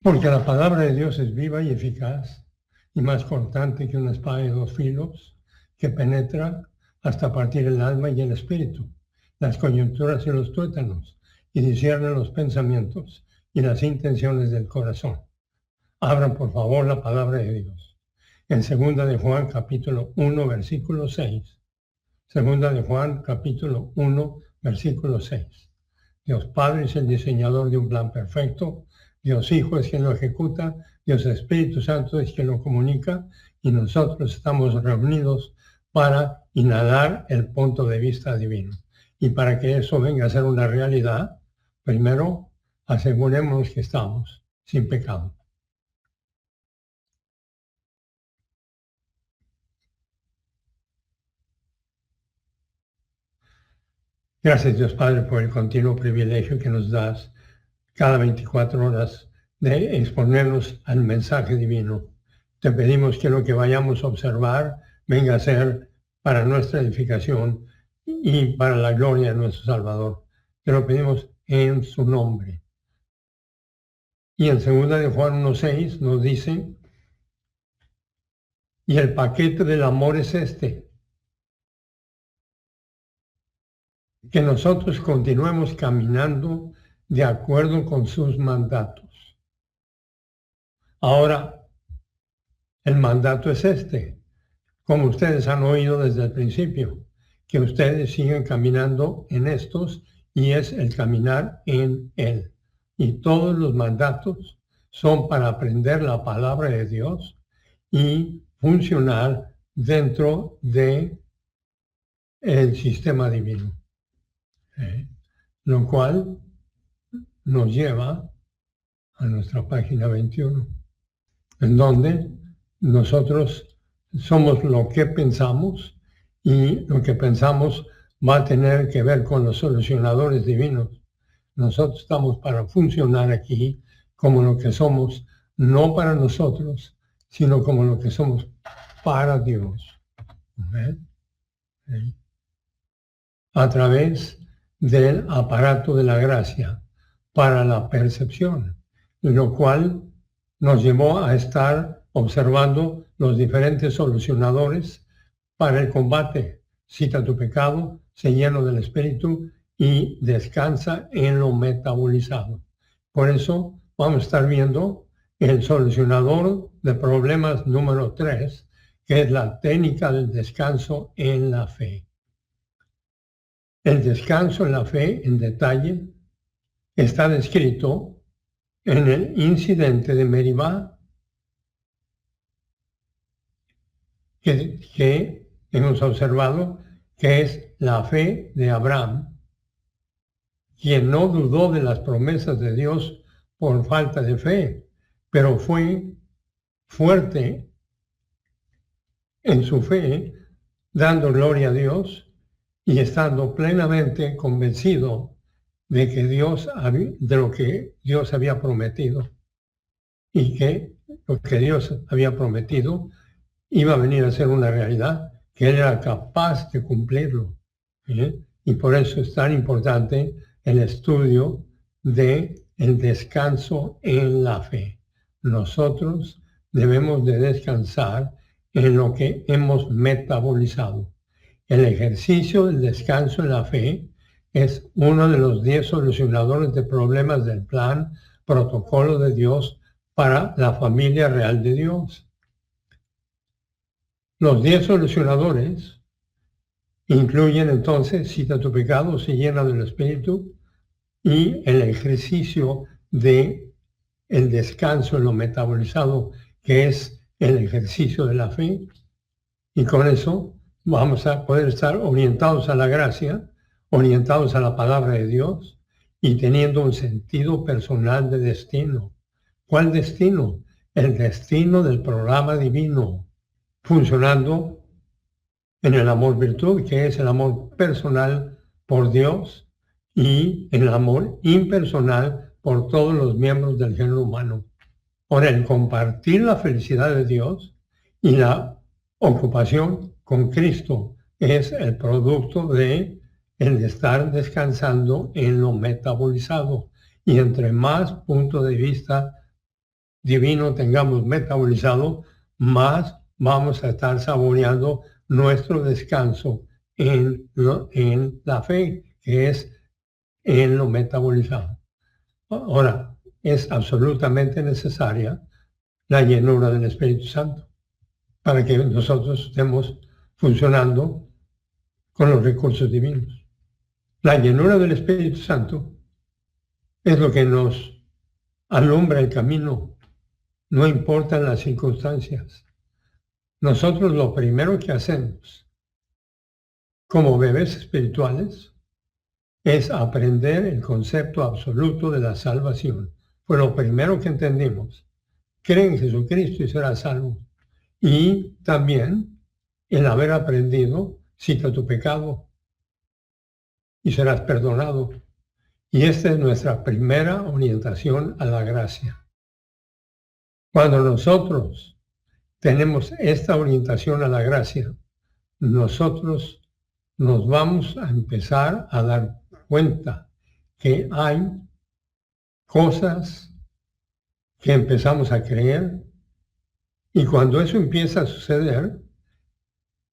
Porque la palabra de Dios es viva y eficaz y más cortante que una espada de 2 filos que penetra hasta partir el alma y el espíritu, las coyunturas y los tuétanos, y discierne los pensamientos y las intenciones del corazón. Abran por favor la palabra de Dios. En 2 de Juan capítulo 1 versículo 6. 2 de Juan capítulo 1 versículo 6. Dios Padre es el diseñador de un plan perfecto, Dios Hijo es quien lo ejecuta, Dios Espíritu Santo es quien lo comunica, y nosotros estamos reunidos para inhalar el punto de vista divino. Y para que eso venga a ser una realidad, primero asegurémonos que estamos sin pecado. Gracias, Dios Padre, por el continuo privilegio que nos das cada 24 horas de exponernos al mensaje divino. Te pedimos que lo que vayamos a observar venga a ser para nuestra edificación y para la gloria de nuestro Salvador. Te lo pedimos en su nombre. Y en 2 de Juan 1:6 nos dice, y el paquete del amor es este, que nosotros continuemos caminando de acuerdo con sus mandatos. Ahora, el mandato es este, como ustedes han oído desde el principio, que ustedes sigan caminando en estos, y es el caminar en Él. Y todos los mandatos son para aprender la palabra de Dios y funcionar dentro de el sistema divino. Lo cual nos lleva a nuestra página 21, en donde nosotros somos lo que pensamos, y lo que pensamos va a tener que ver con los solucionadores divinos. Nosotros estamos para funcionar aquí como lo que somos, no para nosotros, sino como lo que somos para Dios. A través del aparato de la gracia para la percepción, lo cual nos llevó a estar observando los diferentes solucionadores para el combate. Cita tu pecado, sé lleno del Espíritu y descansa en lo metabolizado. Por eso vamos a estar viendo el solucionador de problemas número 3, que es la técnica del descanso en la fe. El descanso en la fe en detalle está descrito en el incidente de Meribá, que hemos observado que es la fe de Abraham, quien no dudó de las promesas de Dios por falta de fe, pero fue fuerte en su fe, dando gloria a Dios y estando plenamente convencido de que de lo que Dios había prometido, y que lo que Dios había prometido iba a venir a ser una realidad, que él era capaz de cumplirlo. Y por eso es tan importante el estudio de el descanso en la fe. Nosotros debemos de descansar en lo que hemos metabolizado. El ejercicio del descanso en la fe es uno de los 10 solucionadores de problemas del plan, protocolo de Dios para la familia real de Dios. Los 10 solucionadores incluyen entonces, cita tu pecado, se llena del Espíritu, y el ejercicio de el descanso en lo metabolizado, que es el ejercicio de la fe. Y con eso vamos a poder estar orientados a la gracia, orientados a la palabra de Dios y teniendo un sentido personal de destino. ¿Cuál destino? El destino del programa divino, funcionando en el amor virtud, que es el amor personal por Dios, y el amor impersonal por todos los miembros del género humano. Por el compartir la felicidad de Dios y la ocupación con Cristo es el producto de el estar descansando en lo metabolizado. Y entre más punto de vista divino tengamos metabolizado, más vamos a estar saboreando nuestro descanso en la fe, que es en lo metabolizado. Ahora, es absolutamente necesaria la llenura del Espíritu Santo para que nosotros estemos funcionando con los recursos divinos. La llenura del Espíritu Santo es lo que nos alumbra el camino, no importan las circunstancias. Nosotros lo primero que hacemos como bebés espirituales es aprender el concepto absoluto de la salvación. Fue lo primero que entendimos. Cree en Jesucristo y serás salvo. Y también el haber aprendido, cita tu pecado y serás perdonado. Y esta es nuestra primera orientación a la gracia. Cuando nosotros tenemos esta orientación a la gracia, nosotros nos vamos a empezar a dar cuenta que hay cosas que empezamos a creer, y cuando eso empieza a suceder,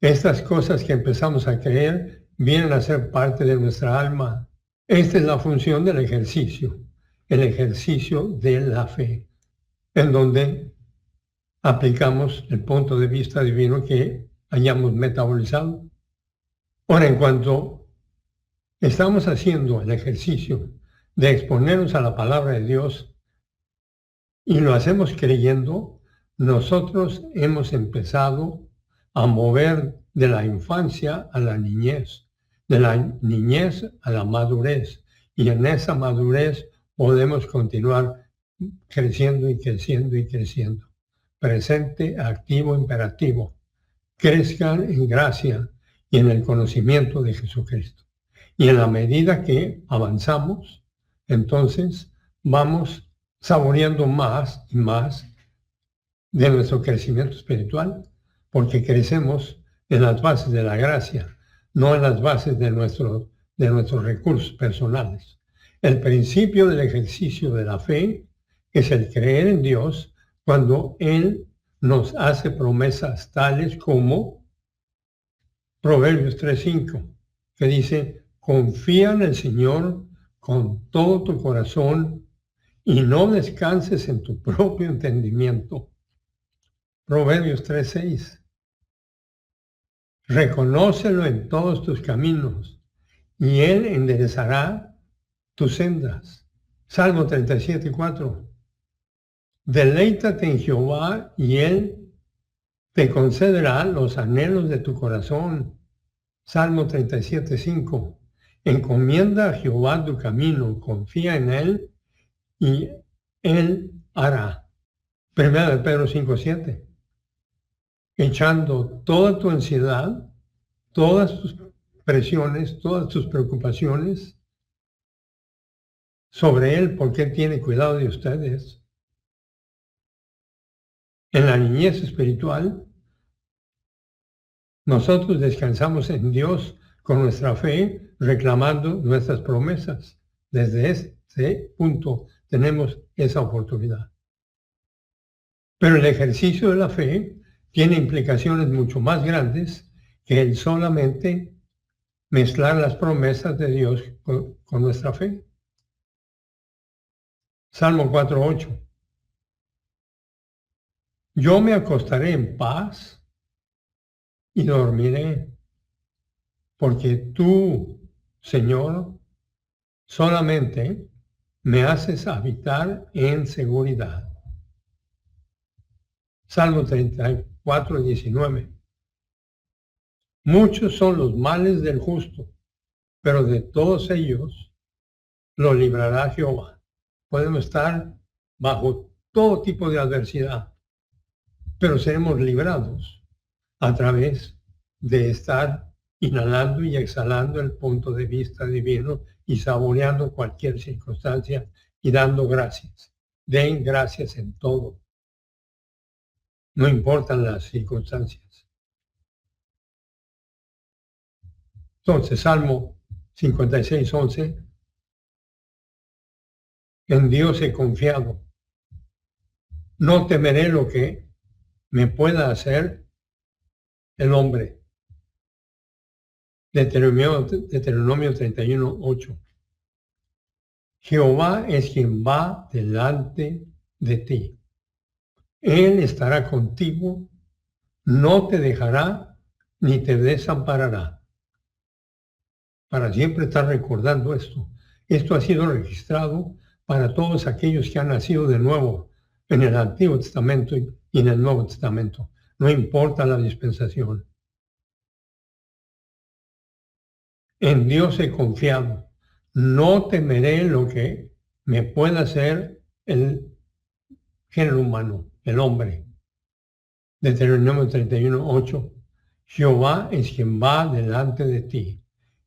estas cosas que empezamos a creer vienen a ser parte de nuestra alma. Esta es la función del ejercicio, el ejercicio de la fe, en donde aplicamos el punto de vista divino que hayamos metabolizado. Ahora, en cuanto estamos haciendo el ejercicio de exponernos a la palabra de Dios y lo hacemos creyendo, nosotros hemos empezado a mover de la infancia a la niñez, de la niñez a la madurez, y en esa madurez podemos continuar creciendo y creciendo y creciendo. Presente, activo, imperativo. Crezcan en gracia y en el conocimiento de Jesucristo. Y en la medida que avanzamos, entonces vamos saboreando más y más de nuestro crecimiento espiritual, porque crecemos en las bases de la gracia, no en las bases de nuestros recursos personales. El principio del ejercicio de la fe es el creer en Dios cuando Él nos hace promesas tales como Proverbios 3:5, que dice: confía en el Señor con todo tu corazón y no descanses en tu propio entendimiento. Proverbios 3:6. Reconócelo en todos tus caminos y Él enderezará tus sendas. Salmo 37:4. Deleítate en Jehová y Él te concederá los anhelos de tu corazón. Salmo 37:5. Encomienda a Jehová tu camino, confía en Él y Él hará. Primera de Pedro 5:7. Echando toda tu ansiedad, todas tus presiones, todas tus preocupaciones sobre Él, porque Él tiene cuidado de ustedes. En la niñez espiritual, nosotros descansamos en Dios con nuestra fe, reclamando nuestras promesas. Desde ese punto tenemos esa oportunidad. Pero el ejercicio de la fe tiene implicaciones mucho más grandes que el solamente mezclar las promesas de Dios con nuestra fe. Salmo 4:8. Yo me acostaré en paz y dormiré, porque tú, Señor, solamente me haces habitar en seguridad. Salmo 34:19. Muchos son los males del justo, pero de todos ellos lo librará Jehová. Podemos estar bajo todo tipo de adversidad, pero seremos librados a través de estar inhalando y exhalando el punto de vista divino y saboreando cualquier circunstancia y dando gracias. Den gracias en todo. No importan las circunstancias. Entonces, Salmo 56:11. En Dios he confiado. no temeré lo que me pueda hacer el hombre. Deuteronomio 31:8. Jehová es quien va delante de ti. Él estará contigo, no te dejará ni te desamparará. Para siempre estar recordando esto. Esto ha sido registrado para todos aquellos que han nacido de nuevo en el Antiguo Testamento y en el Nuevo Testamento. No importa la dispensación. En Dios he confiado. No temeré lo que me pueda hacer el género humano, el hombre. Deuteronomio 31:8. Jehová es quien va delante de ti.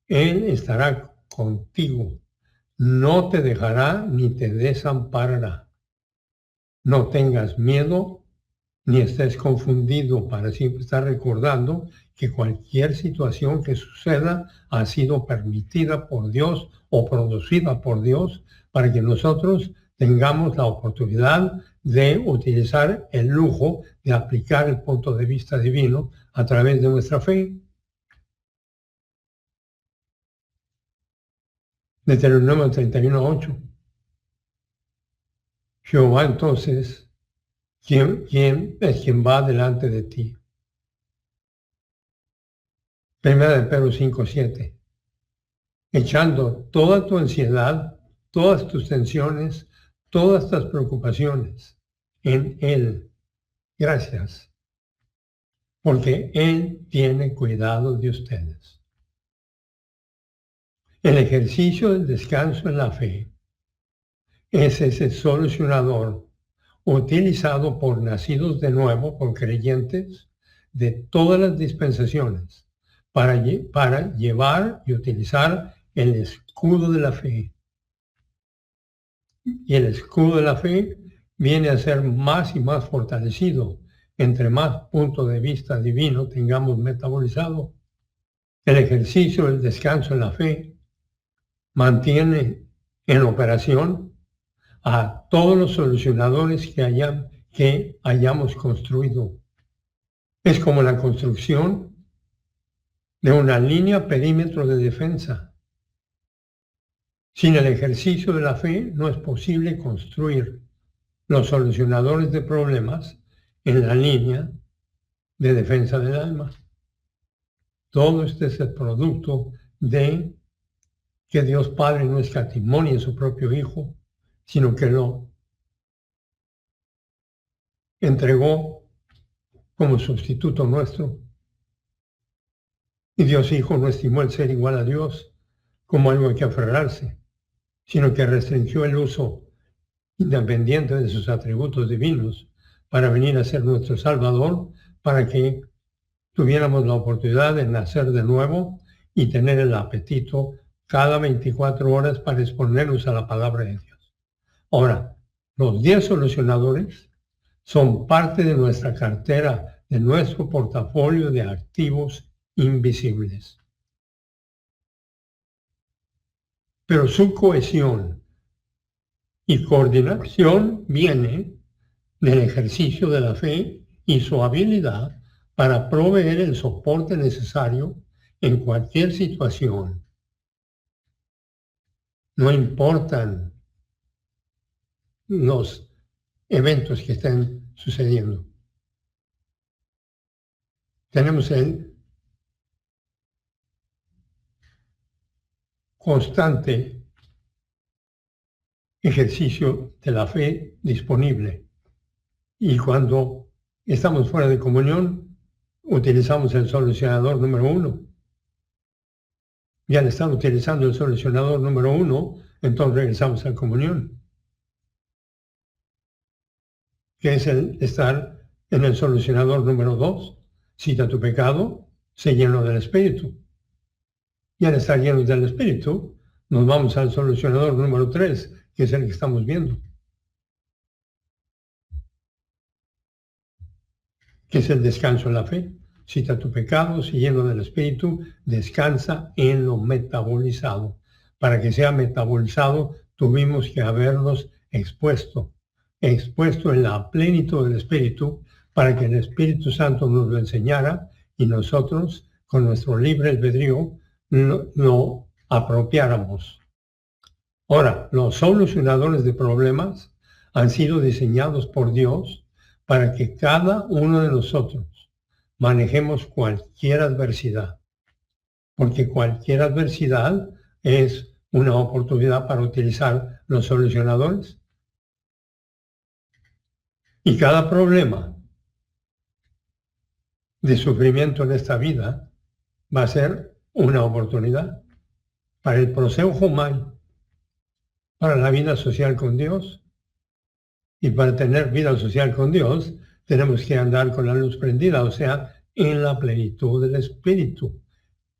Él estará contigo. No te dejará ni te desamparará. No tengas miedo ni estés confundido, para siempre estar recordando que cualquier situación que suceda ha sido permitida por Dios o producida por Dios para que nosotros tengamos la oportunidad de utilizar el lujo de aplicar el punto de vista divino a través de nuestra fe. Deuteronomio 31:8. Jehová entonces, ¿quién es quien va delante de ti? Primera de Pedro 5:7. Echando toda tu ansiedad, todas tus tensiones, todas tus preocupaciones en Él. Gracias. Porque Él tiene cuidado de ustedes. El ejercicio del descanso en la fe es ese solucionador utilizado por nacidos de nuevo, por creyentes de todas las dispensaciones, para llevar y utilizar el escudo de la fe. Y el escudo de la fe viene a ser más y más fortalecido entre más puntos de vista divino tengamos metabolizado. El ejercicio del descanso en la fe mantiene en operación a todos los solucionadores que hayamos construido. Es como la construcción de una línea perímetro de defensa. Sin el ejercicio de la fe no es posible construir los solucionadores de problemas en la línea de defensa del alma. Todo este es el producto de que Dios Padre no escatimó en su propio Hijo, sino que lo entregó como sustituto nuestro. Y Dios Hijo no estimó el ser igual a Dios como algo a que aferrarse, sino que restringió el uso independiente de sus atributos divinos para venir a ser nuestro Salvador, para que tuviéramos la oportunidad de nacer de nuevo y tener el apetito cada 24 horas para exponernos a la palabra de Dios. Ahora, los 10 solucionadores son parte de nuestra cartera, de nuestro portafolio de activos invisibles. Pero su cohesión y coordinación viene del ejercicio de la fe y su habilidad para proveer el soporte necesario en cualquier situación. No importan los eventos que estén sucediendo. Tenemos el constante ejercicio de la fe disponible. Y cuando estamos fuera de comunión, utilizamos el solucionador número 1. Y al estar utilizando el solucionador número 1, entonces regresamos a la comunión, que es el estar en el solucionador número 2. Cita tu pecado, sé lleno del Espíritu. Y al estar llenos del Espíritu, nos vamos al solucionador número 3, que es el que estamos viendo, que es el descanso en la fe. Cita tu pecado, sé lleno del Espíritu, descansa en lo metabolizado. Para que sea metabolizado, tuvimos que habernos expuesto expuesto en la plenitud del Espíritu para que el Espíritu Santo nos lo enseñara y nosotros, con nuestro libre albedrío, lo apropiáramos. Ahora, los solucionadores de problemas han sido diseñados por Dios para que cada uno de nosotros manejemos cualquier adversidad, porque cualquier adversidad es una oportunidad para utilizar los solucionadores. Y cada problema de sufrimiento en esta vida va a ser una oportunidad para el proseo humano, para la vida social con Dios. Y para tener vida social con Dios, tenemos que andar con la luz prendida, o sea, en la plenitud del Espíritu,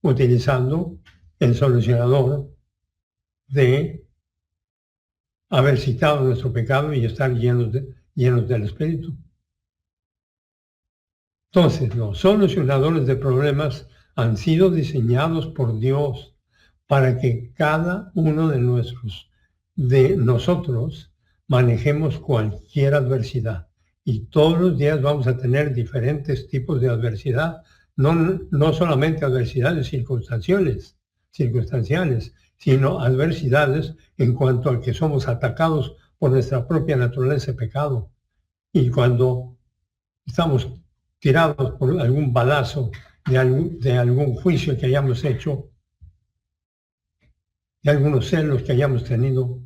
utilizando el solucionador de haber citado nuestro pecado y estar llenos del Espíritu. Entonces, los solucionadores de problemas han sido diseñados por Dios para que cada uno de nosotros manejemos cualquier adversidad. Y todos los días vamos a tener diferentes tipos de adversidad, no solamente adversidades circunstanciales, sino adversidades en cuanto a que somos atacados por nuestra propia naturaleza de pecado. Y cuando estamos tirados por algún balazo de algún juicio que hayamos hecho, de algunos celos que hayamos tenido,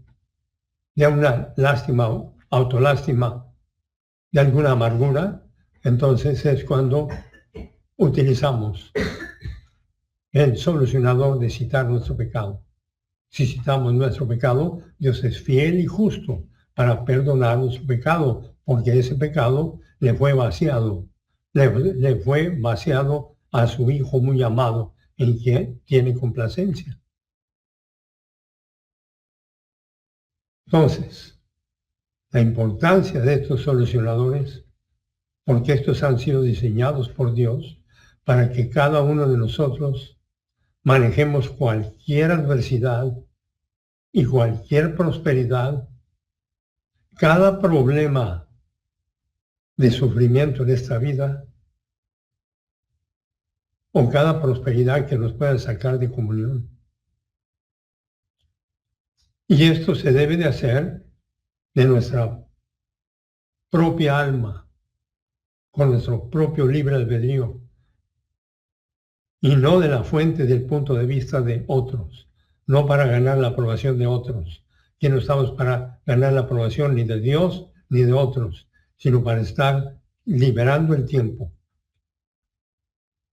de una lástima, autolástima, de alguna amargura, entonces es cuando utilizamos el solucionador de citar nuestro pecado. Si citamos nuestro pecado, Dios es fiel y justo para perdonar nuestro pecado, porque ese pecado le fue vaciado a su Hijo muy amado, en quien tiene complacencia. Entonces, la importancia de estos solucionadores, porque estos han sido diseñados por Dios para que cada uno de nosotros manejemos cualquier adversidad y cualquier prosperidad, cada problema de sufrimiento en esta vida o cada prosperidad que nos pueda sacar de comunión. Y esto se debe de hacer de nuestra propia alma, con nuestro propio libre albedrío, y no de la fuente del punto de vista de otros, no para ganar la aprobación de otros, que no estamos para ganar la aprobación ni de Dios ni de otros, sino para estar liberando el tiempo.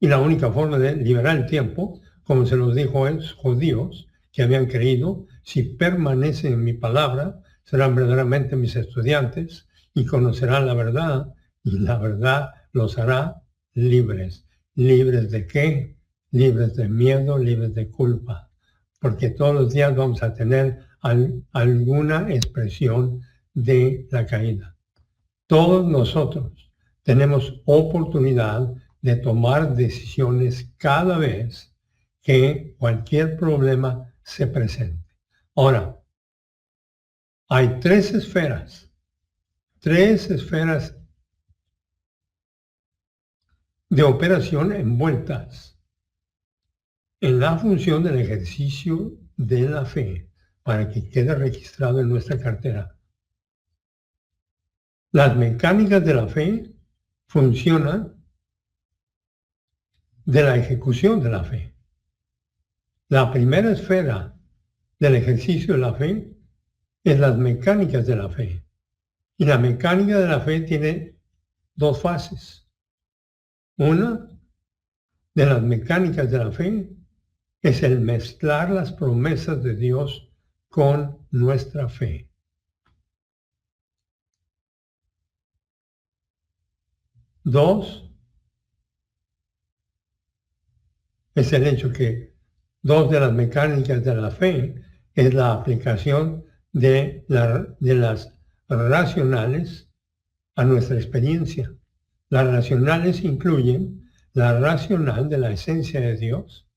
Y la única forma de liberar el tiempo, como se los dijo a los judíos que habían creído, si permanecen en mi palabra, serán verdaderamente mis estudiantes y conocerán la verdad, y la verdad los hará libres. ¿Libres de qué? Libres de miedo, libres de culpa. Porque todos los días vamos a tener alguna expresión de la caída. Todos nosotros tenemos oportunidad de tomar decisiones cada vez que cualquier problema se presente. Ahora, hay tres esferas de operación envueltas en la función del ejercicio de la fe para que quede registrado en nuestra cartera. Las mecánicas de la fe funcionan de la ejecución de la fe. La primera esfera del ejercicio de la fe es las mecánicas de la fe. Y la mecánica de la fe tiene dos fases. Una de las mecánicas de la fe es el mezclar las promesas de Dios con nuestra fe. Dos, es el hecho que dos de las mecánicas de la fe es la aplicación de las racionales a nuestra experiencia. Las racionales incluyen la racional de la esencia de Dios,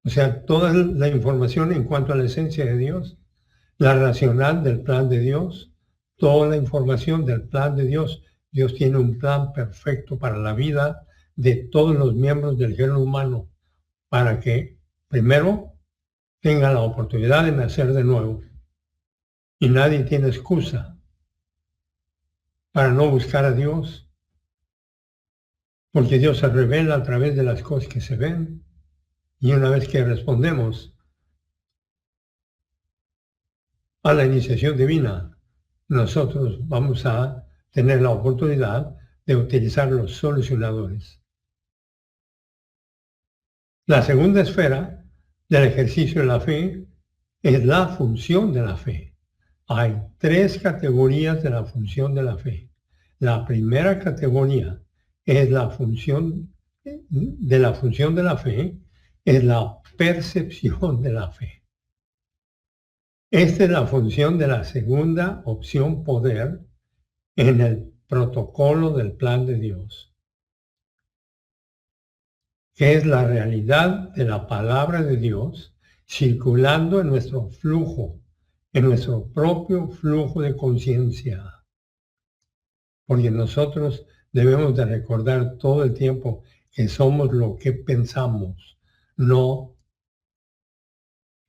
o sea, toda la información en cuanto a la esencia de Dios, la racional del plan de Dios, toda la información del plan de Dios. Dios tiene un plan perfecto para la vida de todos los miembros del género humano, para que primero tengan la oportunidad de nacer de nuevo. Y nadie tiene excusa para no buscar a Dios, porque Dios se revela a través de las cosas que se ven. Y una vez que respondemos a la iniciación divina, nosotros vamos a tener la oportunidad de utilizar los solucionadores. La segunda esfera del ejercicio de la fe es la función de la fe. Hay 3 categorías de la función de la fe. La primera categoría es la función de la fe, es la percepción de la fe. Esta es la función de la segunda opción poder en el protocolo del plan de Dios, que es la realidad de la palabra de Dios circulando en nuestro flujo, en nuestro propio flujo de conciencia. Porque nosotros debemos de recordar todo el tiempo que somos lo que pensamos, no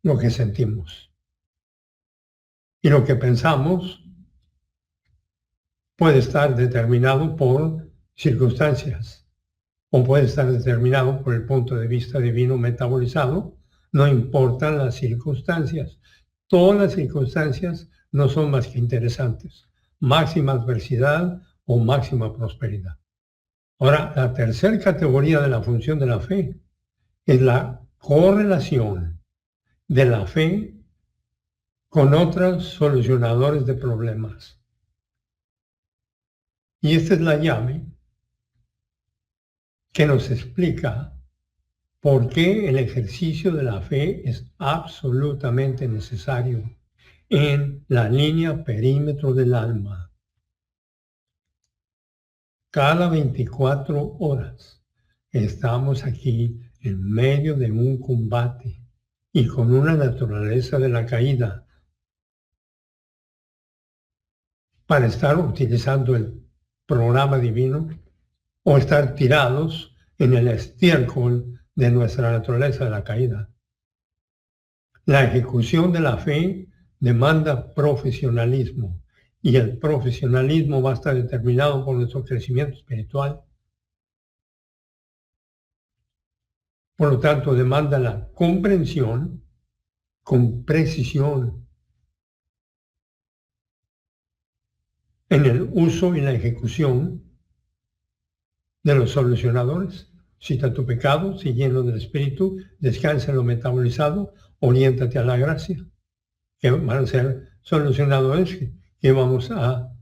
lo que sentimos. Y lo que pensamos puede estar determinado por circunstancias o puede estar determinado por el punto de vista divino metabolizado. No importan las circunstancias. Todas las circunstancias no son más que interesantes. Máxima adversidad o máxima prosperidad. Ahora, la tercera categoría de la función de la fe es la correlación de la fe con otros solucionadores de problemas. Y esta es la llave que nos explica por qué el ejercicio de la fe es absolutamente necesario en la línea perímetro del alma. Cada 24 horas estamos aquí en medio de un combate y con una naturaleza de la caída para estar utilizando el programa divino o estar tirados en el estiércol de nuestra naturaleza de la caída. La ejecución de la fe demanda profesionalismo y el profesionalismo va a estar determinado por nuestro crecimiento espiritual. Por lo tanto, demanda la comprensión con precisión en el uso y la ejecución de los solucionadores. Cita tu pecado, si lleno del Espíritu, descansa en lo metabolizado, oriéntate a la gracia, que van a ser solucionadores que vamos a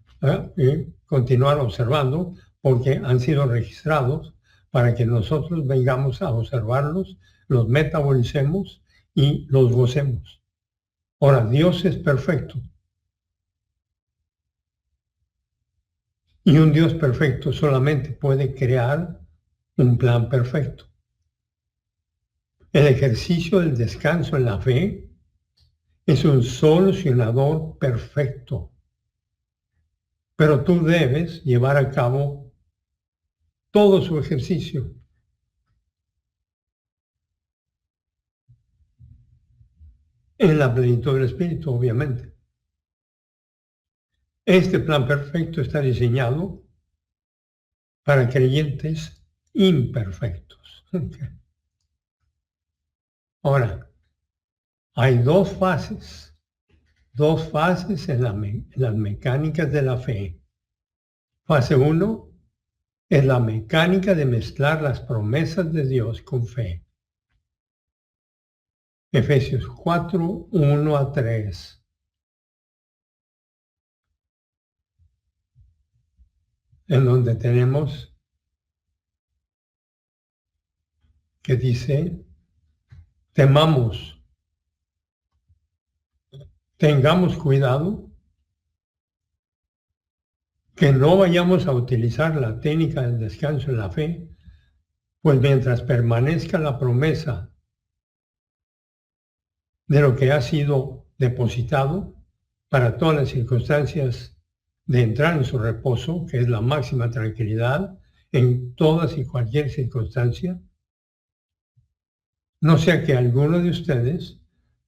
continuar observando porque han sido registrados para que nosotros vengamos a observarlos, los metabolicemos y los gocemos. Ahora, Dios es perfecto. Y un Dios perfecto solamente puede crear un plan perfecto. El ejercicio del descanso en la fe es un solucionador perfecto. Pero tú debes llevar a cabo todo su ejercicio. En la plenitud del Espíritu, obviamente. Este plan perfecto está diseñado para creyentes imperfectos. Ahora, hay dos fases en las mecánicas de la fe. Fase 1 es la mecánica de mezclar las promesas de Dios con fe. Efesios 4, 1 a 3. En donde tenemos que dice, tengamos cuidado que no vayamos a utilizar la técnica del descanso en la fe, pues mientras permanezca la promesa de lo que ha sido depositado para todas las circunstancias de entrar en su reposo, que es la máxima tranquilidad en todas y cualquier circunstancia, no sea que alguno de ustedes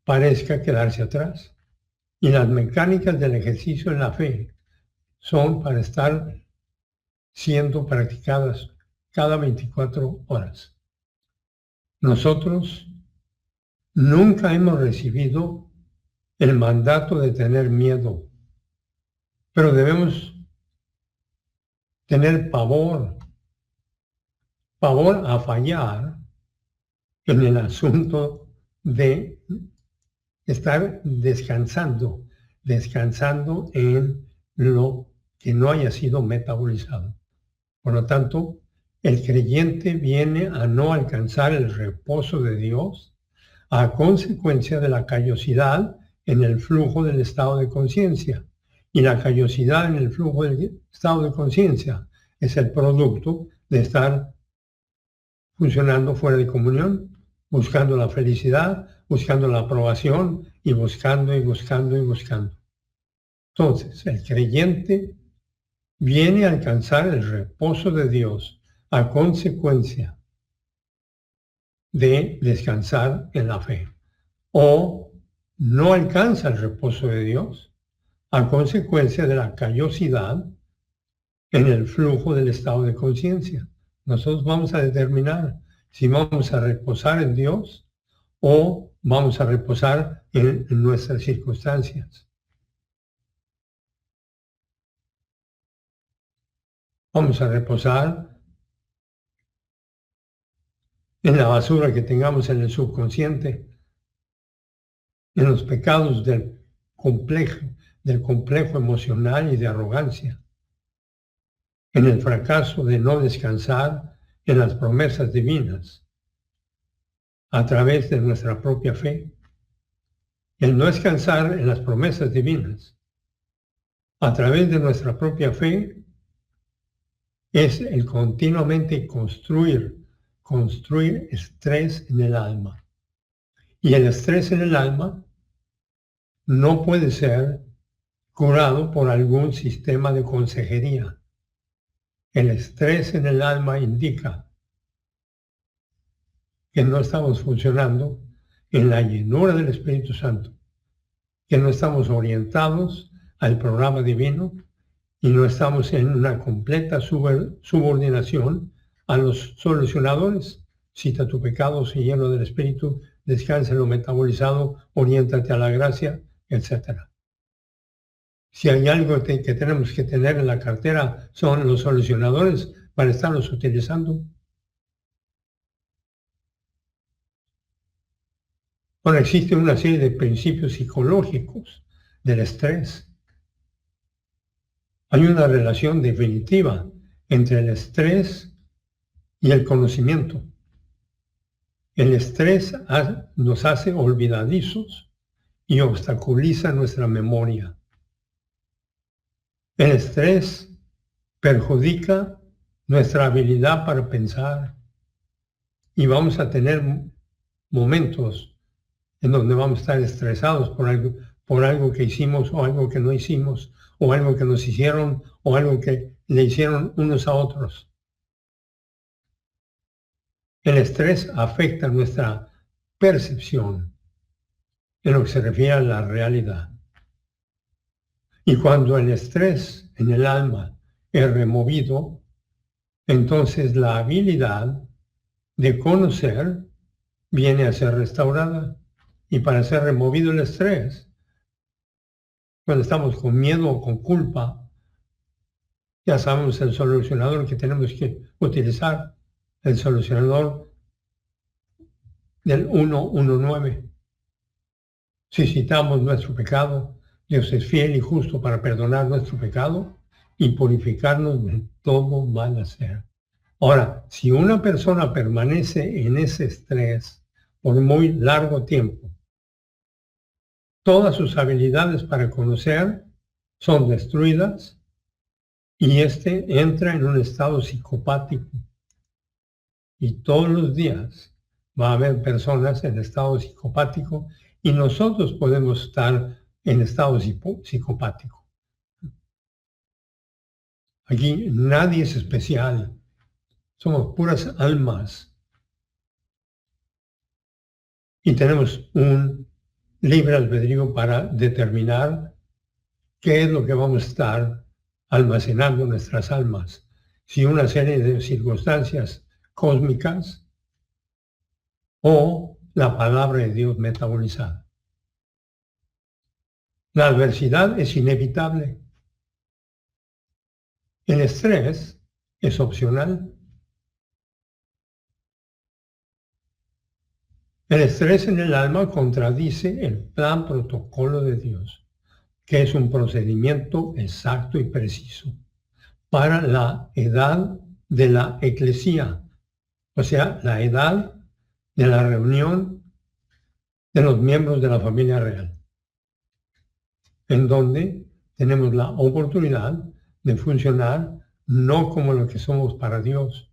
parezca quedarse atrás. Y las mecánicas del ejercicio en la fe son para estar siendo practicadas cada 24 horas. Nosotros nunca hemos recibido el mandato de tener miedo, pero debemos tener pavor a fallar en el asunto de estar descansando en lo que no haya sido metabolizado. Por lo tanto, el creyente viene a no alcanzar el reposo de Dios a consecuencia de la callosidad en el flujo del estado de conciencia. Y la callosidad en el flujo del estado de conciencia es el producto de estar funcionando fuera de comunión, buscando la felicidad, buscando la aprobación y buscando y buscando y buscando. Entonces, el creyente viene a alcanzar el reposo de Dios a consecuencia de descansar en la fe. O no alcanza el reposo de Dios a consecuencia de la callosidad en el flujo del estado de conciencia. Nosotros vamos a determinar si vamos a reposar en Dios o vamos a reposar en nuestras circunstancias. Vamos a reposar en la basura que tengamos en el subconsciente, en los pecados del complejo emocional y de arrogancia, en el fracaso de no descansar en las promesas divinas a través de nuestra propia fe, el no descansar en las promesas divinas a través de nuestra propia fe es el continuamente construir estrés en el alma. Y el estrés en el alma no puede ser curado por algún sistema de consejería. El estrés en el alma indica que no estamos funcionando en la llenura del Espíritu Santo, que no estamos orientados al programa divino y no estamos en una completa subordinación a los solucionadores. Cita tu pecado, si lleno del Espíritu, descansa en lo metabolizado, oriéntate a la gracia, etc. Si hay algo que tenemos que tener en la cartera, son los solucionadores para estarlos utilizando. Ahora existe una serie de principios psicológicos del estrés. Hay una relación definitiva entre el estrés y el conocimiento. El estrés nos hace olvidadizos y obstaculiza nuestra memoria. El estrés perjudica nuestra habilidad para pensar y vamos a tener momentos en donde vamos a estar estresados por algo que hicimos o algo que no hicimos, o algo que nos hicieron o algo que le hicieron unos a otros. El estrés afecta nuestra percepción en lo que se refiere a la realidad. Y cuando el estrés en el alma es removido, entonces la habilidad de conocer viene a ser restaurada. Y para ser removido el estrés, cuando estamos con miedo o con culpa, ya sabemos el solucionador que tenemos que utilizar, el solucionador del 119. Si citamos nuestro pecado, Dios es fiel y justo para perdonar nuestro pecado y purificarnos de todo mal hacer. Ahora, si una persona permanece en ese estrés por muy largo tiempo, todas sus habilidades para conocer son destruidas y entra en un estado psicopático. Y todos los días va a haber personas en estado psicopático y nosotros podemos estar en estado psicopático. Aquí nadie es especial. Somos puras almas. Y tenemos un libre albedrío para determinar qué es lo que vamos a estar almacenando en nuestras almas. Si una serie de circunstancias cósmicas o la palabra de Dios metabolizada. La adversidad es inevitable. El estrés es opcional. El estrés en el alma contradice el plan protocolo de Dios, que es un procedimiento exacto y preciso para la edad de la eclesía, o sea, la edad de la reunión de los miembros de la familia real, en donde tenemos la oportunidad de funcionar no como lo que somos para Dios,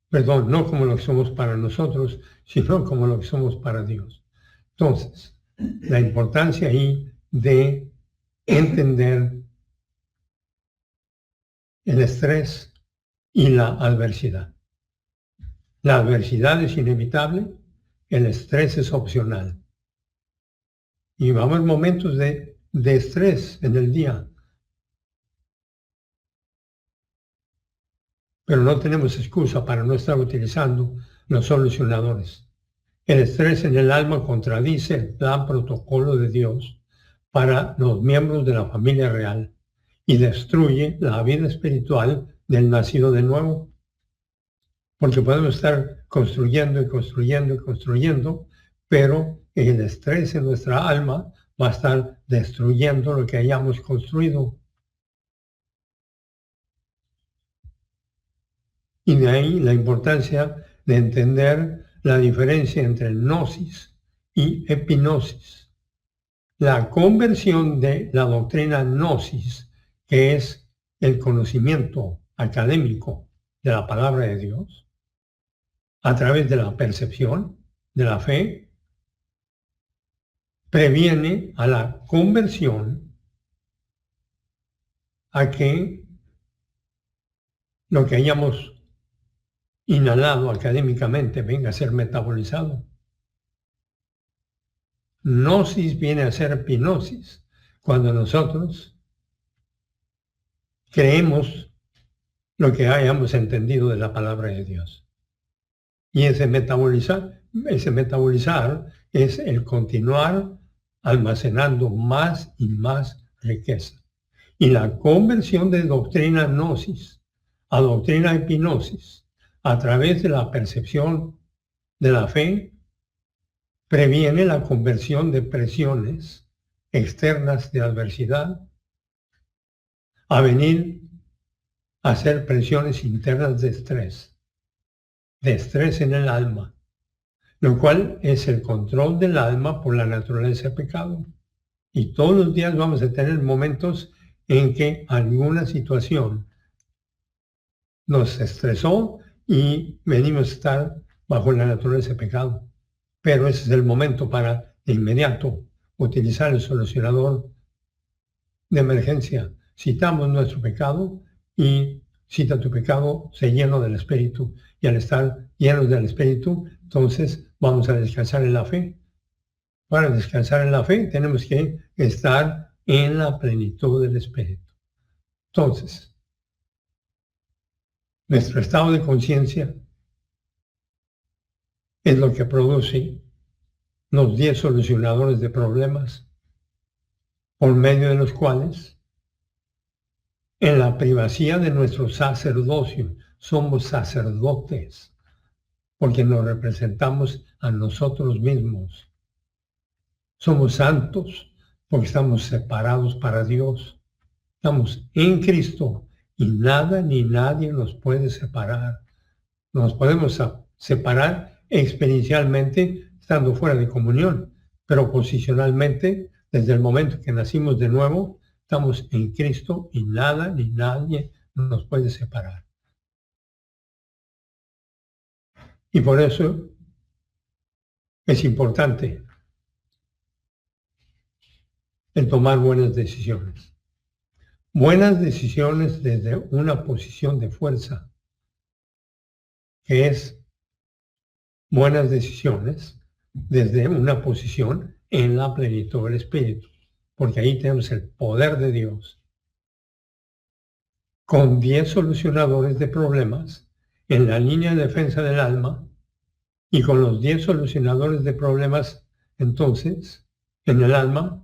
perdón, no como lo que somos para nosotros, sino como lo que somos para Dios. Entonces, la importancia ahí de entender el estrés y la adversidad. La adversidad es inevitable, el estrés es opcional. Y va a haber momentos de estrés en el día, pero no tenemos excusa para no estar utilizando los solucionadores. El estrés en el alma contradice el plan protocolo de Dios para los miembros de la familia real y destruye la vida espiritual del nacido de nuevo. Porque podemos estar construyendo y construyendo y construyendo, pero el estrés en nuestra alma va a estar destruyendo lo que hayamos construido. Y de ahí la importancia de entender la diferencia entre gnosis y epignosis. La conversión de la doctrina gnosis, que es el conocimiento académico de la palabra de Dios, a través de la percepción, de la fe, previene a la conversión a que lo que hayamos inhalado académicamente venga a ser metabolizado. Gnosis viene a ser epignosis, cuando nosotros creemos lo que hayamos entendido de la palabra de Dios. Y ese metabolizar es el continuar almacenando más y más riqueza. Y la conversión de doctrina gnosis a doctrina epignosis a través de la percepción de la fe previene la conversión de presiones externas de adversidad a venir a ser presiones internas de estrés en el alma, lo cual es el control del alma por la naturaleza de pecado. Y todos los días vamos a tener momentos en que alguna situación nos estresó y venimos a estar bajo la naturaleza de pecado. Pero ese es el momento para de inmediato utilizar el solucionador de emergencia. Citamos nuestro pecado y cita tu pecado, se lleno del Espíritu. Y al estar llenos del Espíritu, entonces vamos a descansar en la fe. Para descansar en la fe tenemos que estar en la plenitud del Espíritu. Entonces, nuestro estado de conciencia es lo que produce los 10 solucionadores de problemas, por medio de los cuales, en la privacía de nuestro sacerdocio, somos sacerdotes, porque nos representamos a nosotros mismos. Somos santos porque estamos separados para Dios. Estamos en Cristo y nada ni nadie nos puede separar. Nos podemos separar experiencialmente estando fuera de comunión, pero posicionalmente, desde el momento que nacimos de nuevo, estamos en Cristo y nada ni nadie nos puede separar. Y por eso es importante el tomar buenas decisiones. Buenas decisiones desde una posición de fuerza, que es buenas decisiones desde una posición en la plenitud del Espíritu, porque ahí tenemos el poder de Dios, con 10 solucionadores de problemas en la línea de defensa del alma, y con los 10 solucionadores de problemas, entonces, en el alma,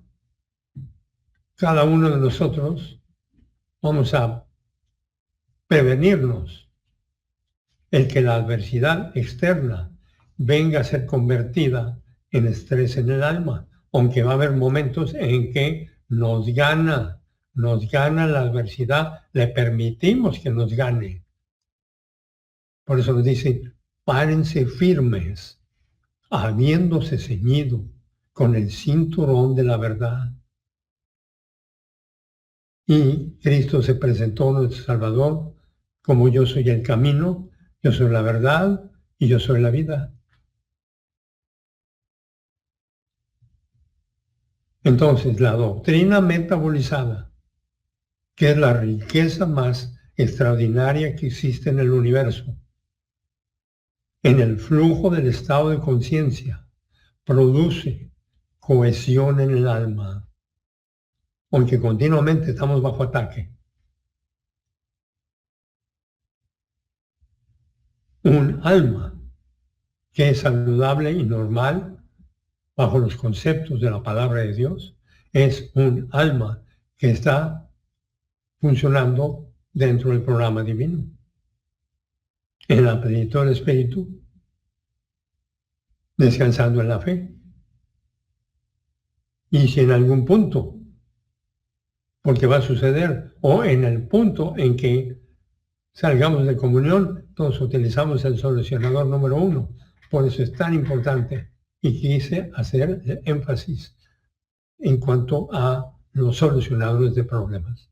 cada uno de nosotros vamos a prevenirnos el que la adversidad externa venga a ser convertida en estrés en el alma, aunque va a haber momentos en que nos gana la adversidad, le permitimos que nos gane. Por eso nos dice, párense firmes, habiéndose ceñido con el cinturón de la verdad. Y Cristo se presentó nuestro Salvador como yo soy el camino, yo soy la verdad y yo soy la vida. Entonces, la doctrina metabolizada, que es la riqueza más extraordinaria que existe en el universo, en el flujo del estado de conciencia, produce cohesión en el alma, aunque continuamente estamos bajo ataque. Un alma que es saludable y normal bajo los conceptos de la palabra de Dios es un alma que está funcionando dentro del programa divino. En la plenitud del Espíritu, descansando en la fe. Y si en algún punto, porque va a suceder, o en el punto en que salgamos de comunión, todos utilizamos el solucionador número 1. Por eso es tan importante y quise hacer énfasis en cuanto a los solucionadores de problemas.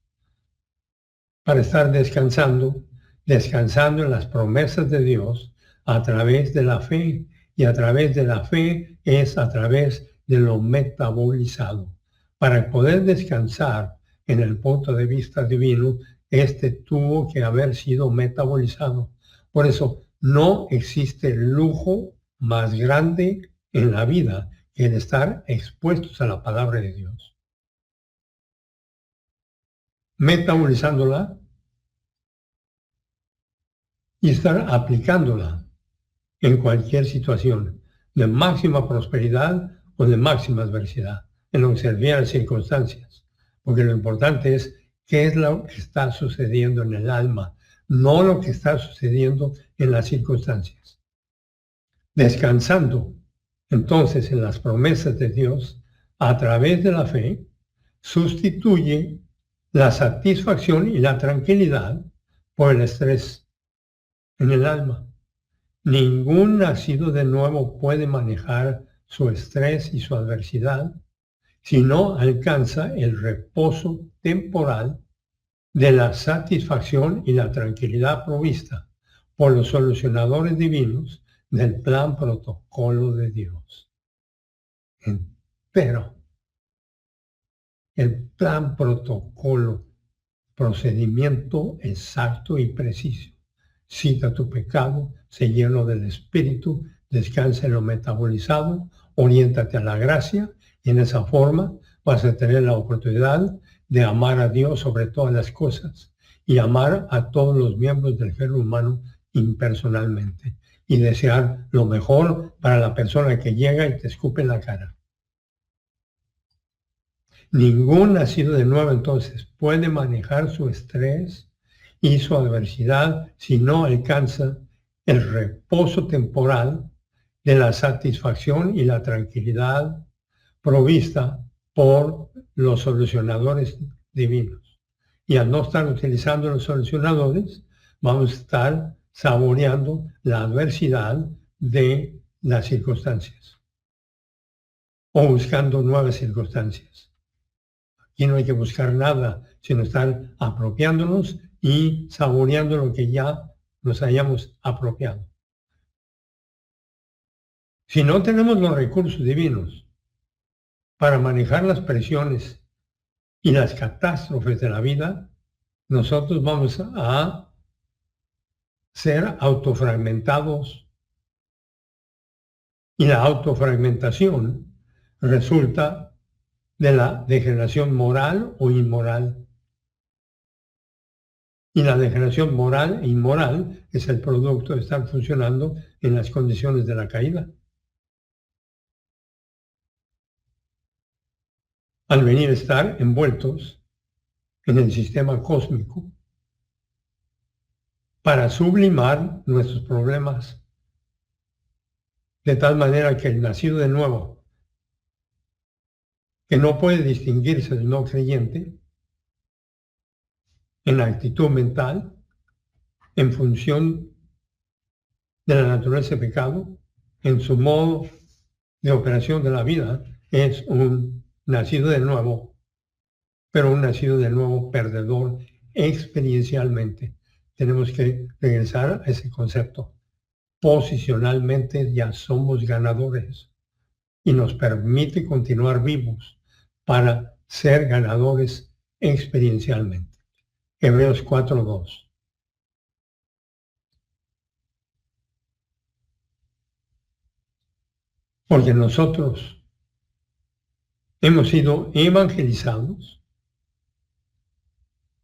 Para estar descansando en las promesas de Dios a través de la fe, y a través de la fe es a través de lo metabolizado. Para poder descansar en el punto de vista divino, tuvo que haber sido metabolizado. Por eso no existe lujo más grande en la vida que el estar expuestos a la palabra de Dios. Metabolizándola y estar aplicándola en cualquier situación de máxima prosperidad o de máxima adversidad, en lo que se refiere a las circunstancias. Porque lo importante es qué es lo que está sucediendo en el alma, no lo que está sucediendo en las circunstancias. Descansando entonces en las promesas de Dios a través de la fe, sustituye la satisfacción y la tranquilidad por el estrés en el alma. Ningún nacido de nuevo puede manejar su estrés y su adversidad si no alcanza el reposo temporal de la satisfacción y la tranquilidad provista por los solucionadores divinos del plan protocolo de Dios. Pero el plan protocolo, procedimiento exacto y preciso. Cita tu pecado, sé lleno del Espíritu, descansa en lo metabolizado, oriéntate a la gracia y en esa forma vas a tener la oportunidad de amar a Dios sobre todas las cosas y amar a todos los miembros del género humano impersonalmente y desear lo mejor para la persona que llega y te escupe en la cara. Ningún nacido de nuevo entonces puede manejar su estrés y su adversidad si no alcanza el reposo temporal de la satisfacción y la tranquilidad provista por los solucionadores divinos. Y al no estar utilizando los solucionadores, vamos a estar saboreando la adversidad de las circunstancias o buscando nuevas circunstancias. Aquí no hay que buscar nada, sino estar apropiándonos y saboreando lo que ya nos hayamos apropiado. Si no tenemos los recursos divinos para manejar las presiones y las catástrofes de la vida, nosotros vamos a ser autofragmentados. Y la autofragmentación resulta de la degeneración moral o inmoral. Y la degeneración moral e inmoral es el producto de estar funcionando en las condiciones de la caída. Al venir a estar envueltos en el sistema cósmico para sublimar nuestros problemas, de tal manera que el nacido de nuevo, que no puede distinguirse del no creyente, en la actitud mental, en función de la naturaleza de pecado, en su modo de operación de la vida, es un nacido de nuevo, pero un nacido de nuevo perdedor experiencialmente. Tenemos que regresar a ese concepto. Posicionalmente ya somos ganadores y nos permite continuar vivos para ser ganadores experiencialmente. Hebreos 4:2. Porque nosotros hemos sido evangelizados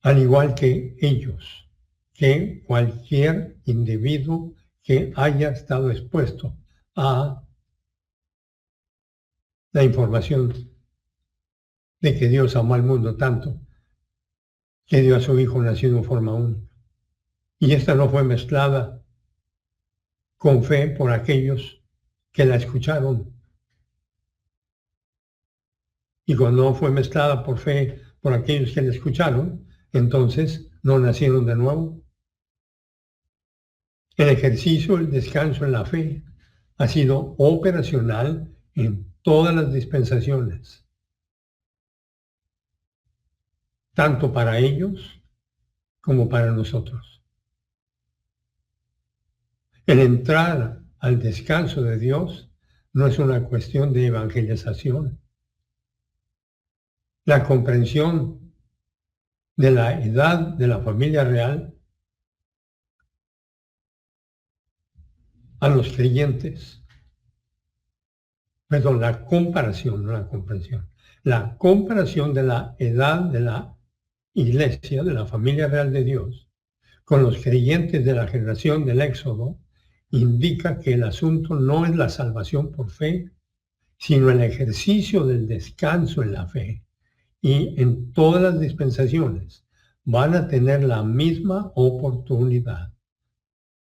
al igual que ellos, que cualquier individuo que haya estado expuesto a la información de que Dios amó al mundo tanto que dio a su Hijo nacido en forma única. Y esta no fue mezclada con fe por aquellos que la escucharon. Y cuando no fue mezclada por fe por aquellos que la escucharon, entonces no nacieron de nuevo. El ejercicio, el descanso en la fe ha sido operacional en todas las dispensaciones, tanto para ellos como para nosotros. El entrar al descanso de Dios no es una cuestión de evangelización. La comprensión de la edad de la familia real a los creyentes, perdón, la comparación, no la comprensión, la comparación de la edad de la iglesia, de la familia real de Dios, con los creyentes de la generación del Éxodo, indica que el asunto no es la salvación por fe, sino el ejercicio del descanso en la fe. Y en todas las dispensaciones van a tener la misma oportunidad.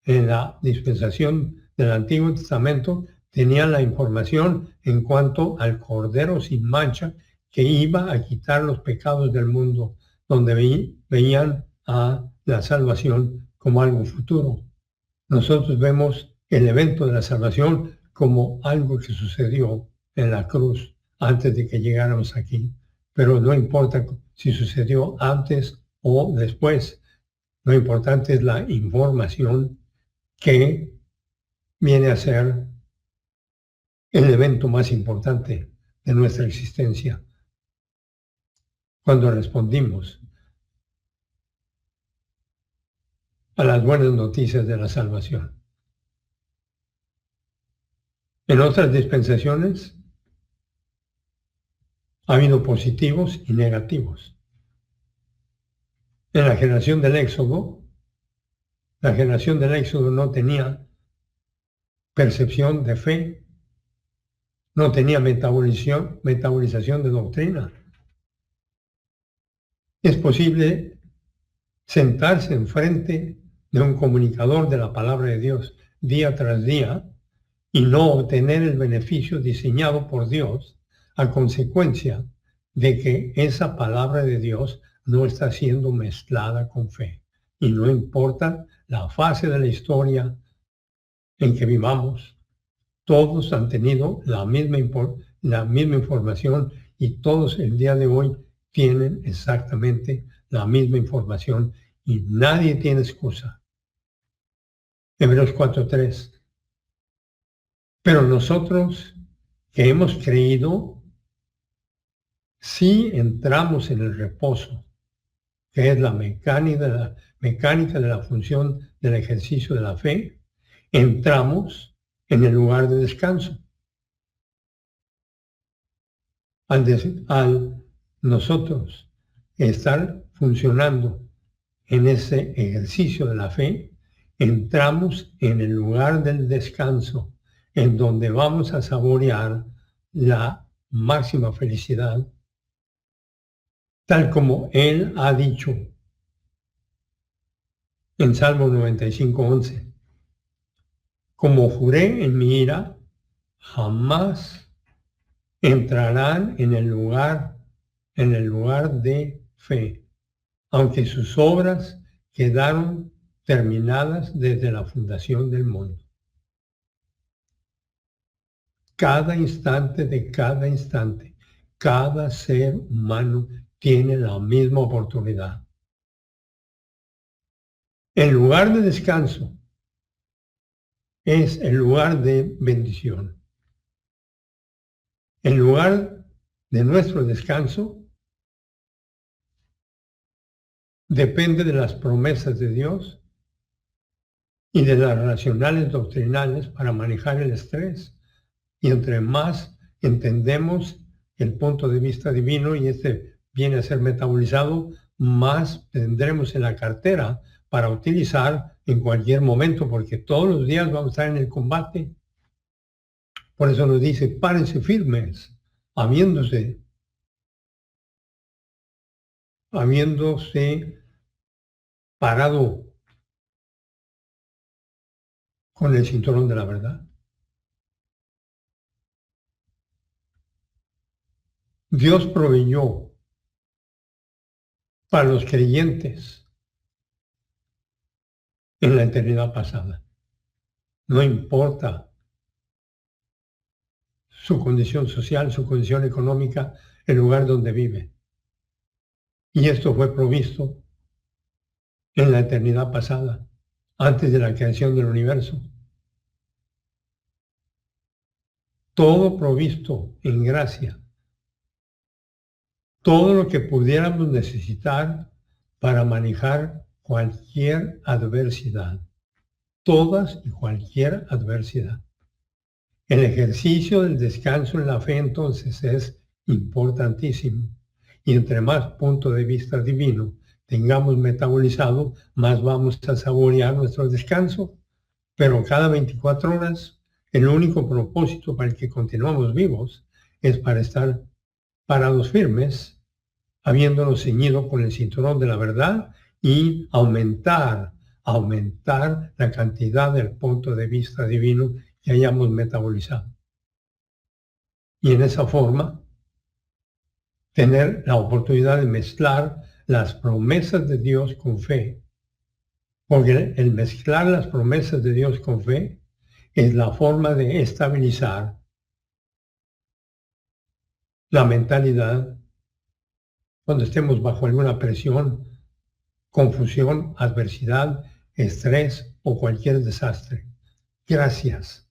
En la dispensación del Antiguo Testamento tenían la información en cuanto al Cordero sin mancha que iba a quitar los pecados del mundo, donde veían a la salvación como algo futuro. Nosotros vemos el evento de la salvación como algo que sucedió en la cruz antes de que llegáramos aquí. Pero no importa si sucedió antes o después. Lo importante es la información que viene a ser el evento más importante de nuestra existencia. Cuando respondimos a las buenas noticias de la salvación. En otras dispensaciones ha habido positivos y negativos. En la generación del Éxodo no tenía percepción de fe, no tenía metabolización de doctrina. Es posible sentarse enfrente de un comunicador de la palabra de Dios día tras día y no obtener el beneficio diseñado por Dios a consecuencia de que esa palabra de Dios no está siendo mezclada con fe. Y no importa la fase de la historia en que vivamos, todos han tenido la misma información y todos el día de hoy tienen exactamente la misma información y nadie tiene excusa. Hebreos 4:3. Pero nosotros que hemos creído, Si entramos en el reposo, que es la mecánica de la función del ejercicio de la fe, entramos en el lugar de descanso. Al nosotros estar funcionando en ese ejercicio de la fe, entramos en el lugar del descanso, en donde vamos a saborear la máxima felicidad, tal como Él ha dicho en Salmo 95:11. Como juré en mi ira, jamás entrarán en el lugar de fe, aunque sus obras quedaron terminadas desde la fundación del mundo. Cada instante de cada instante, cada ser humano tiene la misma oportunidad. El lugar de descanso es el lugar de bendición. El lugar de nuestro descanso depende de las promesas de Dios y de las racionales doctrinales para manejar el estrés. Y entre más entendemos el punto de vista divino y este viene a ser metabolizado, más tendremos en la cartera para utilizar en cualquier momento, porque todos los días vamos a estar en el combate. Por eso nos dice, párense firmes, habiéndose parado con el cinturón de la verdad. Dios proveyó para los creyentes en la eternidad pasada. No importa su condición social, su condición económica, el lugar donde vive. Y esto fue provisto en la eternidad pasada, antes de la creación del universo. Todo provisto en gracia. Todo lo que pudiéramos necesitar para manejar cualquier adversidad. Todas y cualquier adversidad. El ejercicio del descanso en la fe entonces es importantísimo. Y entre más punto de vista divino tengamos metabolizado, más vamos a saborear nuestro descanso. Pero cada 24 horas, el único propósito para el que continuamos vivos es para estar parados firmes, habiéndonos ceñido con el cinturón de la verdad y aumentar la cantidad del punto de vista divino que hayamos metabolizado. Y en esa forma, tener la oportunidad de mezclar las promesas de Dios con fe. Porque el mezclar las promesas de Dios con fe es la forma de estabilizar la mentalidad cuando estemos bajo alguna presión, confusión, adversidad, estrés o cualquier desastre. Gracias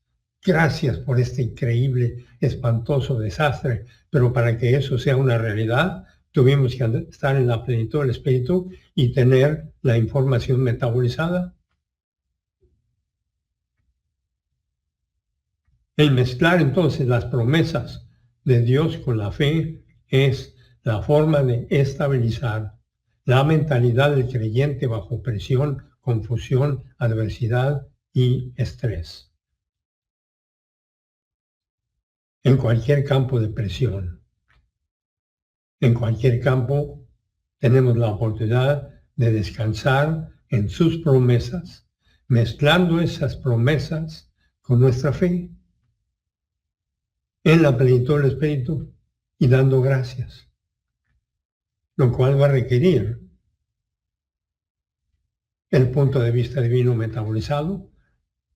por este increíble, espantoso desastre, pero para que eso sea una realidad, tuvimos que estar en la plenitud del Espíritu y tener la información metabolizada. El mezclar entonces las promesas de Dios con la fe es la forma de estabilizar la mentalidad del creyente bajo presión, confusión, adversidad y estrés. En cualquier campo de presión, en cualquier campo, tenemos la oportunidad de descansar en sus promesas, mezclando esas promesas con nuestra fe, en la plenitud del Espíritu y dando gracias, lo cual va a requerir el punto de vista divino metabolizado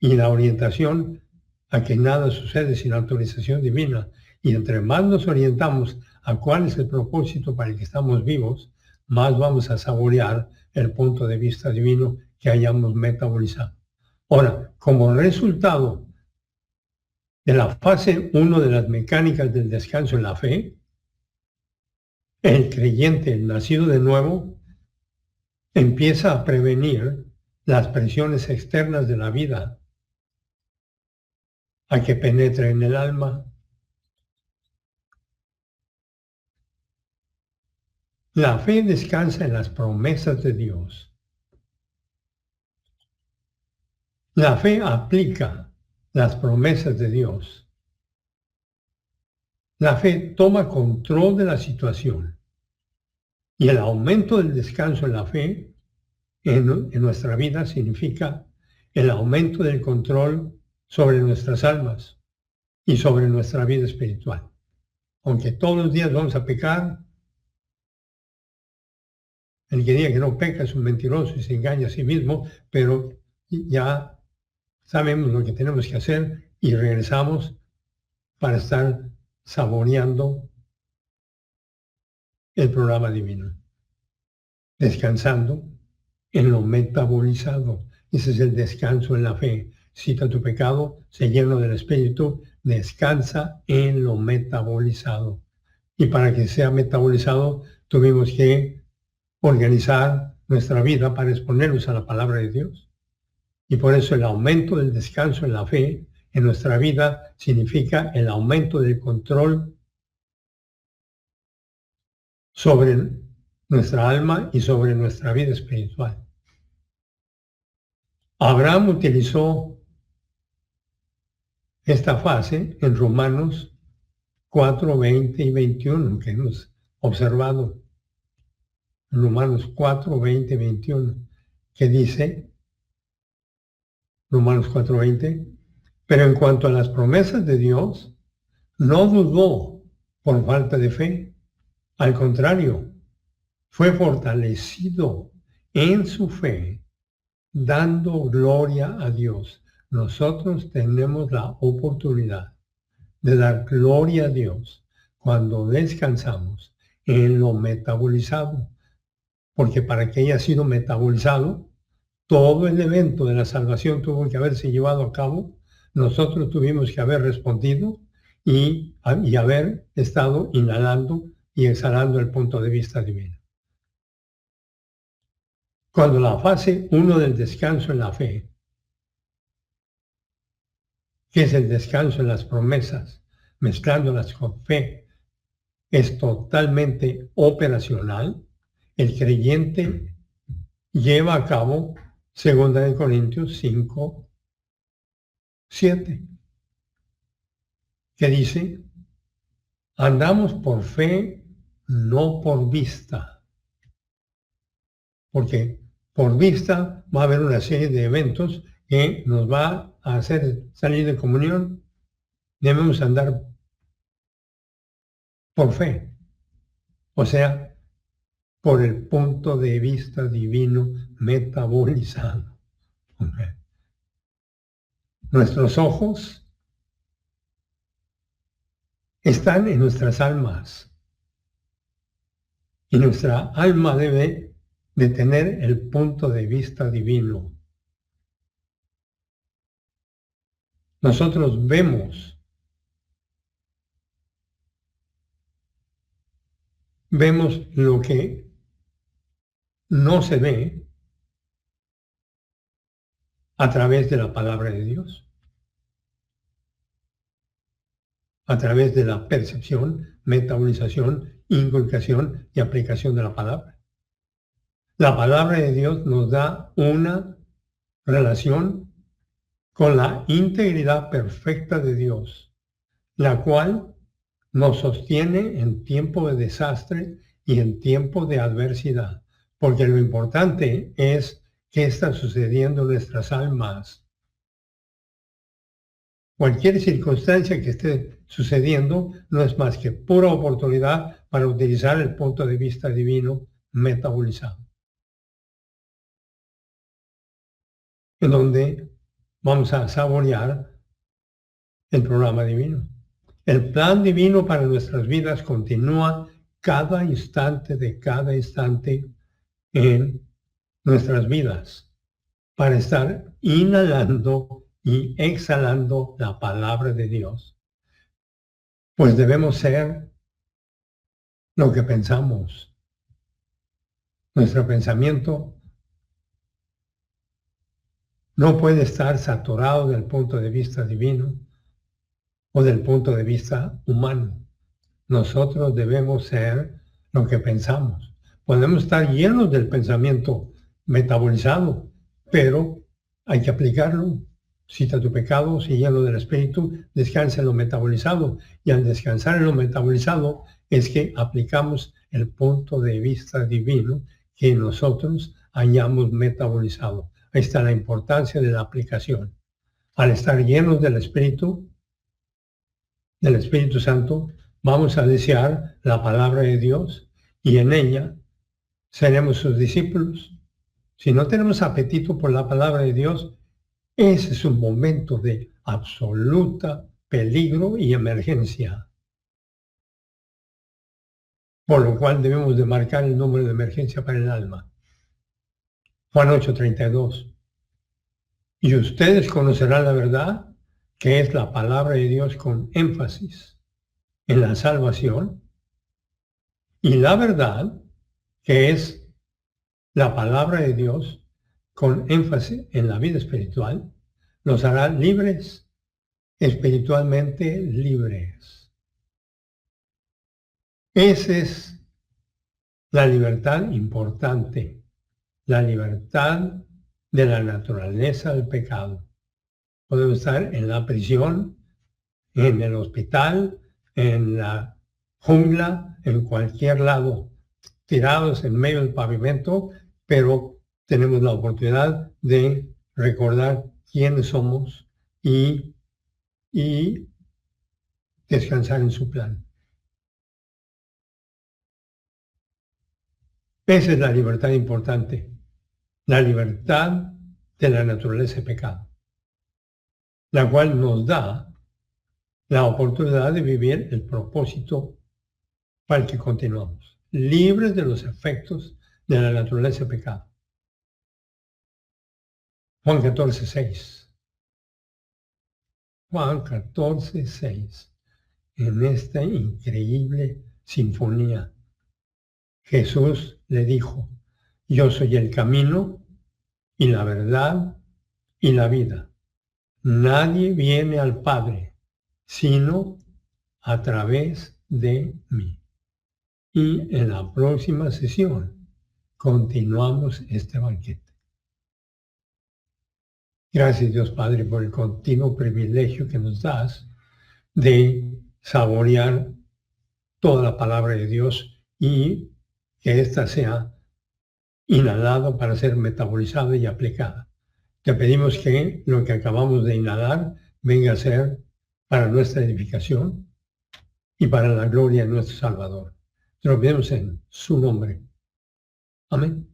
y la orientación a que nada sucede sin autorización divina. Y entre más nos orientamos a cuál es el propósito para el que estamos vivos, más vamos a saborear el punto de vista divino que hayamos metabolizado. Ahora, como resultado de la fase 1 de las mecánicas del descanso en la fe, el creyente, el nacido de nuevo, empieza a prevenir las presiones externas de la vida a que penetre en el alma. La fe descansa en las promesas de Dios. La fe aplica las promesas de Dios. La fe toma control de la situación. Y el aumento del descanso en la fe en nuestra vida significa el aumento del control sobre nuestras almas y sobre nuestra vida espiritual. Aunque todos los días vamos a pecar, el que diga que no peca es un mentiroso y se engaña a sí mismo, pero ya sabemos lo que tenemos que hacer y regresamos para estar saboreando el programa divino, descansando en lo metabolizado. Ese es el descanso en la fe. Cita tu pecado, se llena del Espíritu, descansa en lo metabolizado. Y para que sea metabolizado, tuvimos que organizar nuestra vida para exponernos a la palabra de Dios. Y por eso el aumento del descanso en la fe en nuestra vida significa el aumento del control sobre nuestra alma y sobre nuestra vida espiritual. Abraham utilizó esta fase en Romanos 4, 20 y 21, que hemos observado. En Romanos 4, 20 y 21, que dice, Romanos 4, 20, pero en cuanto a las promesas de Dios, no dudó por falta de fe. Al contrario, fue fortalecido en su fe, dando gloria a Dios. Nosotros tenemos la oportunidad de dar gloria a Dios cuando descansamos en lo metabolizado. Porque para que haya sido metabolizado, todo el evento de la salvación tuvo que haberse llevado a cabo. Nosotros tuvimos que haber respondido y haber estado inhalando y exhalando el punto de vista divino. Cuando la fase 1 del descanso en la fe, que es el descanso en las promesas, mezclándolas con fe, es totalmente operacional, el creyente lleva a cabo 2 Corintios 5, 7, que dice, andamos por fe, no por vista. Porque por vista va a haber una serie de eventos que nos va a hacer salir de comunión. Debemos andar por fe, o sea, por el punto de vista divino metabolizado. Nuestros ojos están en nuestras almas y nuestra alma debe de tener el punto de vista divino. Nosotros vemos lo que no se ve a través de la palabra de Dios, a través de la percepción, metabolización, inculcación y aplicación de la palabra. La palabra de Dios nos da una relación con la integridad perfecta de Dios, la cual nos sostiene en tiempo de desastre y en tiempo de adversidad, porque lo importante es qué está sucediendo en nuestras almas. Cualquier circunstancia que esté sucediendo no es más que pura oportunidad para utilizar el punto de vista divino metabolizado, en donde vamos a saborear el programa divino. El plan divino para nuestras vidas continúa cada instante de cada instante en nuestras vidas, para estar inhalando y exhalando la palabra de Dios. Pues debemos ser lo que pensamos. Nuestro pensamiento no puede estar saturado del punto de vista divino o del punto de vista humano. Nosotros debemos ser lo que pensamos. Podemos estar llenos del pensamiento metabolizado, pero hay que aplicarlo. Cita tu pecado, si lleno del Espíritu, descansa en lo metabolizado. Y al descansar en lo metabolizado es que aplicamos el punto de vista divino que nosotros hayamos metabolizado. Ahí está la importancia de la aplicación. Al estar llenos del Espíritu Santo, vamos a desear la palabra de Dios y en ella seremos sus discípulos. Si no tenemos apetito por la palabra de Dios, ese es un momento de absoluta peligro y emergencia. Por lo cual debemos de marcar el número de emergencia para el alma. Juan 8:32. Y ustedes conocerán la verdad, que es la palabra de Dios con énfasis en la salvación, y la verdad, que es la palabra de Dios con énfasis en la vida espiritual, los hará libres, espiritualmente libres. Esa es la libertad importante, la libertad de la naturaleza del pecado. Podemos estar en la prisión, en el hospital, en la jungla, en cualquier lado, tirados en medio del pavimento, pero tenemos la oportunidad de recordar quiénes somos y descansar en su plan. Esa es la libertad importante, la libertad de la naturaleza de pecado, la cual nos da la oportunidad de vivir el propósito para el que continuamos, libres de los efectos de la naturaleza de pecado. Juan 14:6. Juan 14:6. En esta increíble sinfonía, Jesús le dijo: yo soy el camino y la verdad y la vida. Nadie viene al Padre sino a través de mí. Y en la próxima sesión continuamos este banquete. Gracias, Dios Padre, por el continuo privilegio que nos das de saborear toda la palabra de Dios y que ésta sea inhalada para ser metabolizada y aplicada. Te pedimos que lo que acabamos de inhalar venga a ser para nuestra edificación y para la gloria de nuestro Salvador. Te lo pedimos en su nombre. Amén.